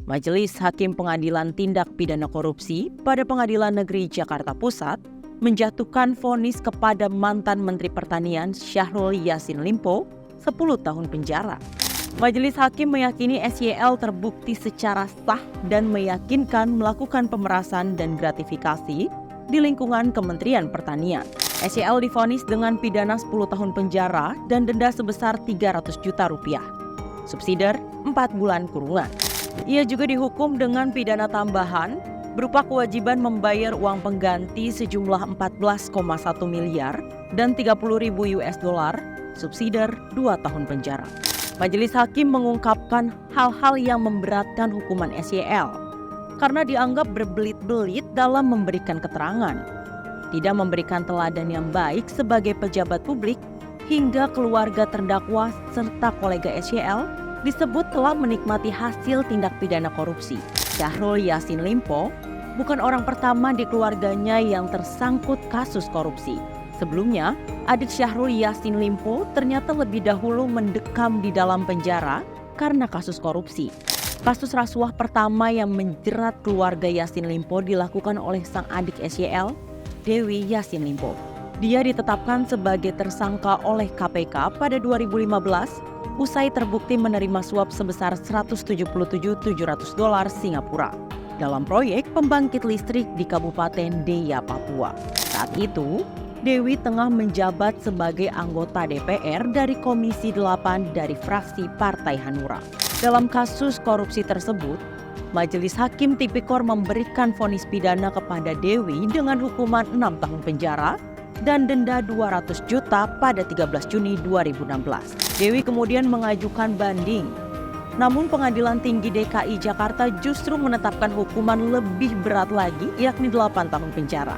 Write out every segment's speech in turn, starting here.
Majelis Hakim Pengadilan Tindak Pidana Korupsi pada Pengadilan Negeri Jakarta Pusat menjatuhkan vonis kepada mantan Menteri Pertanian Syahrul Yassin Limpo 10 tahun penjara. Majelis Hakim meyakini SYL terbukti secara sah dan meyakinkan melakukan pemerasan dan gratifikasi di lingkungan Kementerian Pertanian. SYL divonis dengan pidana 10 tahun penjara dan denda sebesar 300 juta rupiah. Subsidiar 4 bulan kurungan. Ia juga dihukum dengan pidana tambahan berupa kewajiban membayar uang pengganti sejumlah 14,1 miliar dan 30.000 US dollar, subsidiar 2 tahun penjara. Majelis Hakim mengungkapkan hal-hal yang memberatkan hukuman SYL karena dianggap berbelit-belit dalam memberikan keterangan, tidak memberikan teladan yang baik sebagai pejabat publik, hingga keluarga terdakwa serta kolega SYL disebut telah menikmati hasil tindak pidana korupsi. Syahrul Yassin Limpo bukan orang pertama di keluarganya yang tersangkut kasus korupsi. Sebelumnya, adik Syahrul Yassin Limpo ternyata lebih dahulu mendekam di dalam penjara karena kasus korupsi. Kasus rasuah pertama yang menjerat keluarga Yassin Limpo dilakukan oleh sang adik SYL, Dewi Yassin Limpo. Dia ditetapkan sebagai tersangka oleh KPK pada 2015 usai terbukti menerima suap sebesar 177.700 dolar Singapura dalam proyek pembangkit listrik di Kabupaten Deya, Papua. Saat itu, Dewi tengah menjabat sebagai anggota DPR dari Komisi 8 dari fraksi Partai Hanura. Dalam kasus korupsi tersebut, Majelis Hakim Tipikor memberikan vonis pidana kepada Dewi dengan hukuman 6 tahun penjara dan denda 200 juta pada 13 Juni 2016. Dewi kemudian mengajukan banding. Namun Pengadilan Tinggi DKI Jakarta justru menetapkan hukuman lebih berat lagi, yakni 8 tahun penjara.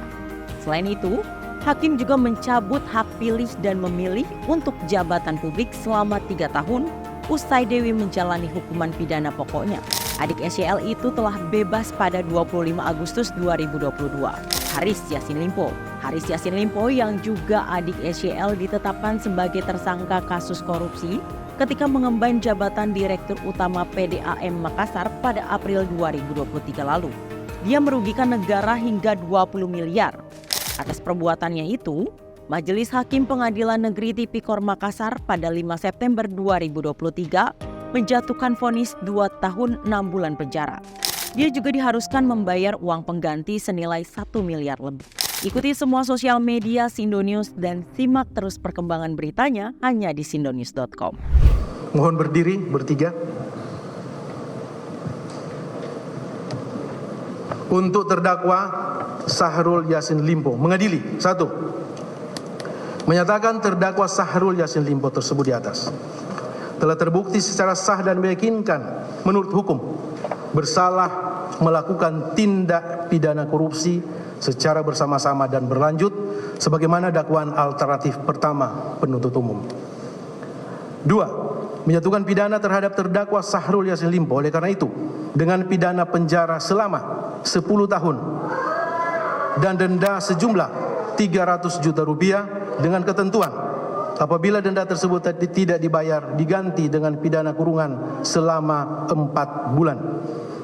Selain itu, hakim juga mencabut hak pilih dan memilih untuk jabatan publik selama 3 tahun usai Dewi menjalani hukuman pidana pokoknya. Adik SYL itu telah bebas pada 25 Agustus 2022. Haris Yassin Limpo yang juga adik SYL ditetapkan sebagai tersangka kasus korupsi ketika mengemban jabatan Direktur Utama PDAM Makassar pada April 2023 lalu. Dia merugikan negara hingga 20 miliar. Atas perbuatannya itu, Majelis Hakim Pengadilan Negeri Tipikor Makassar pada 5 September 2023 menjatuhkan vonis 2 tahun 6 bulan penjara. Dia juga diharuskan membayar uang pengganti senilai 1 miliar lebih. Ikuti semua sosial media Sindonews dan simak terus perkembangan beritanya hanya di sindonews.com. Mohon berdiri bertiga. Untuk terdakwa Syahrul Yassin Limpo mengadili. 1. Menyatakan terdakwa Syahrul Yassin Limpo tersebut di atas telah terbukti secara sah dan meyakinkan menurut hukum bersalah melakukan tindak pidana korupsi secara bersama-sama dan berlanjut sebagaimana dakwaan alternatif pertama penuntut umum. 2. Menjatuhkan pidana terhadap terdakwa Syahrul Yassin Limpo oleh karena itu dengan pidana penjara selama 10 tahun dan denda sejumlah 300 juta rupiah dengan ketentuan apabila denda tersebut tidak dibayar diganti dengan pidana kurungan selama 4 bulan.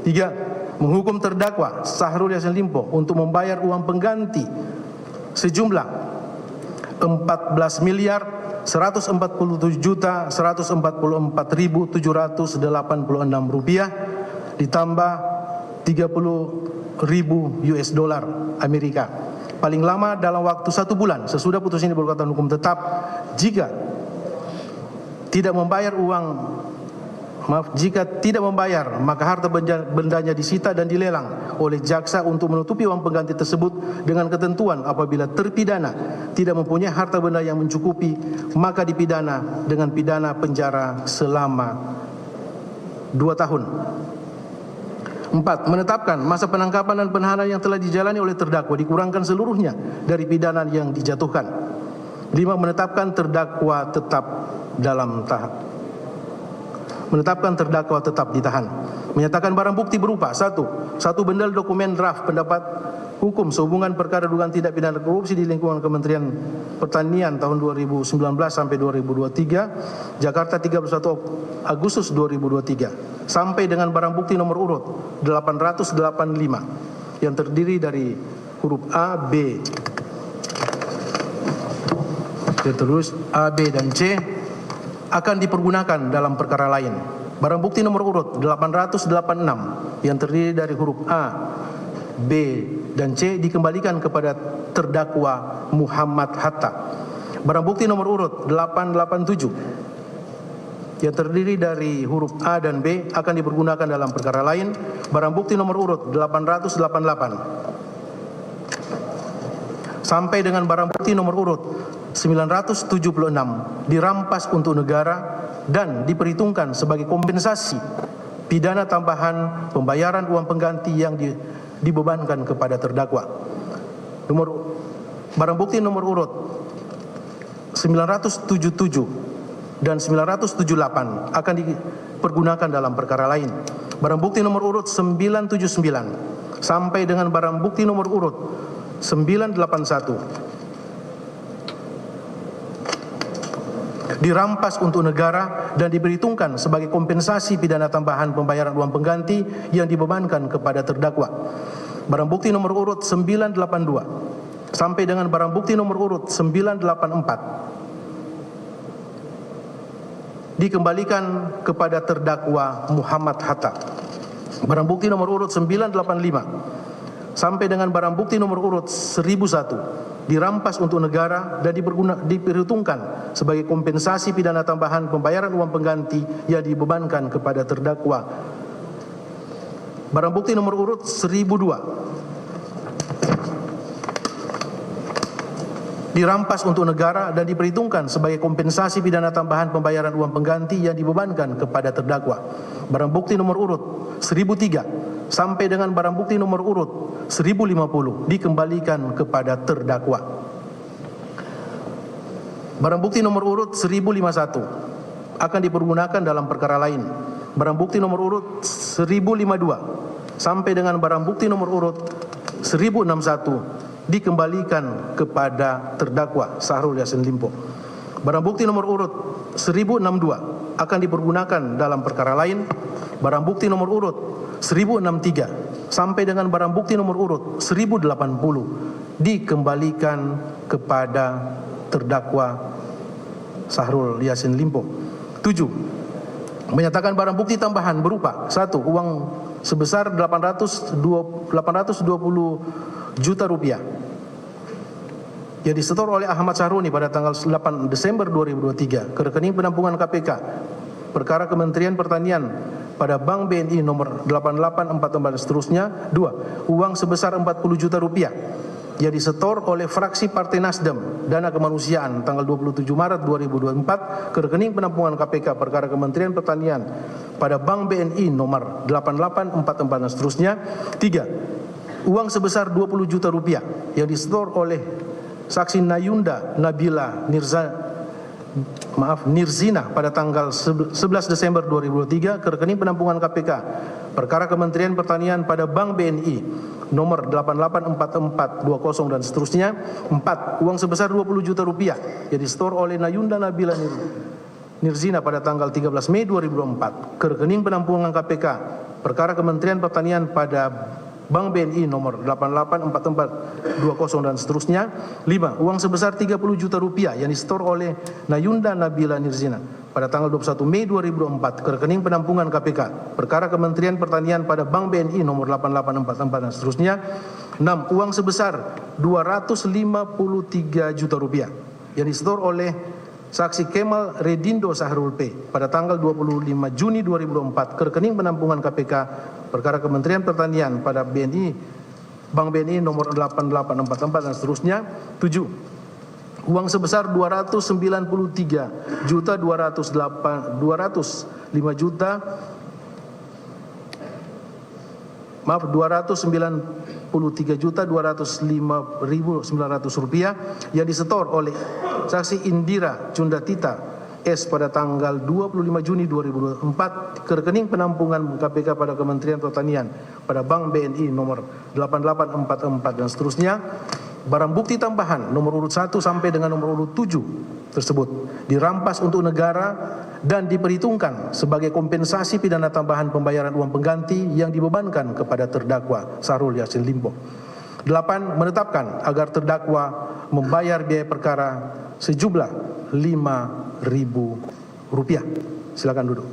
3. Menghukum terdakwa Syahrul Yassin Limpo untuk membayar uang pengganti sejumlah 14 miliar 147 juta 144.786 rupiah ditambah 30.000 US dollar Amerika paling lama dalam waktu 1 bulan sesudah putus ini berkekuatan hukum tetap. Jika tidak membayar maka harta bendanya disita dan dilelang oleh jaksa untuk menutupi uang pengganti tersebut dengan ketentuan apabila terpidana tidak mempunyai harta benda yang mencukupi maka dipidana dengan pidana penjara selama 2 tahun. 4. Menetapkan masa penangkapan dan penahanan yang telah dijalani oleh terdakwa dikurangkan seluruhnya dari pidana yang dijatuhkan. 5. Menetapkan terdakwa tetap ditahan. Menyatakan barang bukti berupa: satu bendel dokumen draft pendapat hukum sehubungan perkara dugaan tindak pidana korupsi di lingkungan Kementerian Pertanian tahun 2019 sampai 2023, Jakarta 31 Agustus 2023, sampai dengan barang bukti nomor urut 885 yang terdiri dari huruf A, B, terus A, B, dan C akan dipergunakan dalam perkara lain. Barang bukti nomor urut 886 yang terdiri dari huruf A, B, dan C dikembalikan kepada terdakwa Muhammad Hatta. Barang bukti nomor urut 887 yang terdiri dari huruf A dan B akan dipergunakan dalam perkara lain. Barang bukti nomor urut 888 sampai dengan barang bukti nomor urut 976 dirampas untuk negara dan diperhitungkan sebagai kompensasi pidana tambahan pembayaran uang pengganti yang dibebankan kepada terdakwa. Barang bukti nomor urut 977 dan 978 akan dipergunakan dalam perkara lain. Barang bukti nomor urut 979 sampai dengan barang bukti nomor urut 981 dirampas untuk negara dan diperhitungkan sebagai kompensasi pidana tambahan pembayaran uang pengganti yang dibebankan kepada terdakwa. Barang bukti nomor urut 982 sampai dengan barang bukti nomor urut 984 dikembalikan kepada terdakwa Muhammad Hatta. Barang bukti nomor urut 985 sampai dengan barang bukti nomor urut 1001 dirampas untuk negara dan diperhitungkan sebagai kompensasi pidana tambahan pembayaran uang pengganti yang dibebankan kepada terdakwa. Barang bukti nomor urut 1002 dirampas untuk negara dan diperhitungkan sebagai kompensasi pidana tambahan pembayaran uang pengganti yang dibebankan kepada terdakwa. Barang bukti nomor urut 1003 sampai dengan barang bukti nomor urut 1050 dikembalikan kepada terdakwa. Barang bukti nomor urut 1051 akan dipergunakan dalam perkara lain. Barang bukti nomor urut 1052 sampai dengan barang bukti nomor urut 1061 dikembalikan kepada terdakwa Syahrul Yassin Limpo. Barang bukti nomor urut 1062 akan dipergunakan dalam perkara lain. Barang bukti nomor urut 1063 sampai dengan barang bukti nomor urut 1080 dikembalikan kepada terdakwa Syahrul Yassin Limpo. 7. Menyatakan barang bukti tambahan berupa: 1. Uang sebesar 820 juta rupiah yang disetor oleh Ahmad Sahroni pada tanggal 8 Desember 2023 ke rekening penampungan KPK perkara Kementerian Pertanian pada Bank BNI nomor 8844 dan seterusnya. 2. Uang sebesar 40 juta rupiah yang disetor oleh fraksi Partai Nasdem Dana Kemanusiaan tanggal 27 Maret 2024 ke rekening penampungan KPK perkara Kementerian Pertanian pada Bank BNI nomor 8844 dan seterusnya. 3. Uang sebesar 20 juta rupiah yang disetor oleh saksi Nayunda Nabila Nirzina pada tanggal 11 Desember 2023 ke rekening penampungan KPK perkara Kementerian Pertanian pada Bank BNI nomor 884420 dan seterusnya. 4. Uang sebesar 20 juta rupiah yang disetor oleh Nayunda Nabila Nirzina pada tanggal 13 Mei 2024 ke rekening penampungan KPK perkara Kementerian Pertanian pada Bank BNI nomor 884420 dan seterusnya. 5. Uang sebesar 30 juta rupiah yang disetor oleh Nayunda Nabila Nirzina pada tanggal 21 Mei 2024 ke rekening penampungan KPK perkara Kementerian Pertanian pada Bank BNI nomor 8844 dan seterusnya. 6. Uang sebesar 253 juta rupiah yang disetor oleh saksi Kemal Redindo Sahrul P pada tanggal 25 Juni 2024 ke rekening penampungan KPK perkara Kementerian Pertanian pada Bank BNI nomor 8844 dan seterusnya. 7. Uang sebesar 293 juta 205.900 rupiah yang disetor oleh saksi Indira Cundatita S pada tanggal 25 Juni 2024 ke rekening penampungan KPK pada Kementerian Pertanian pada Bank BNI nomor 8844 dan seterusnya. Barang bukti tambahan nomor urut 1 sampai dengan nomor urut 7 tersebut dirampas untuk negara dan diperhitungkan sebagai kompensasi pidana tambahan pembayaran uang pengganti yang dibebankan kepada terdakwa Syahrul Yassin Limpo. 8. Menetapkan agar terdakwa membayar biaya perkara sejumlah Rp5.000. Silakan duduk.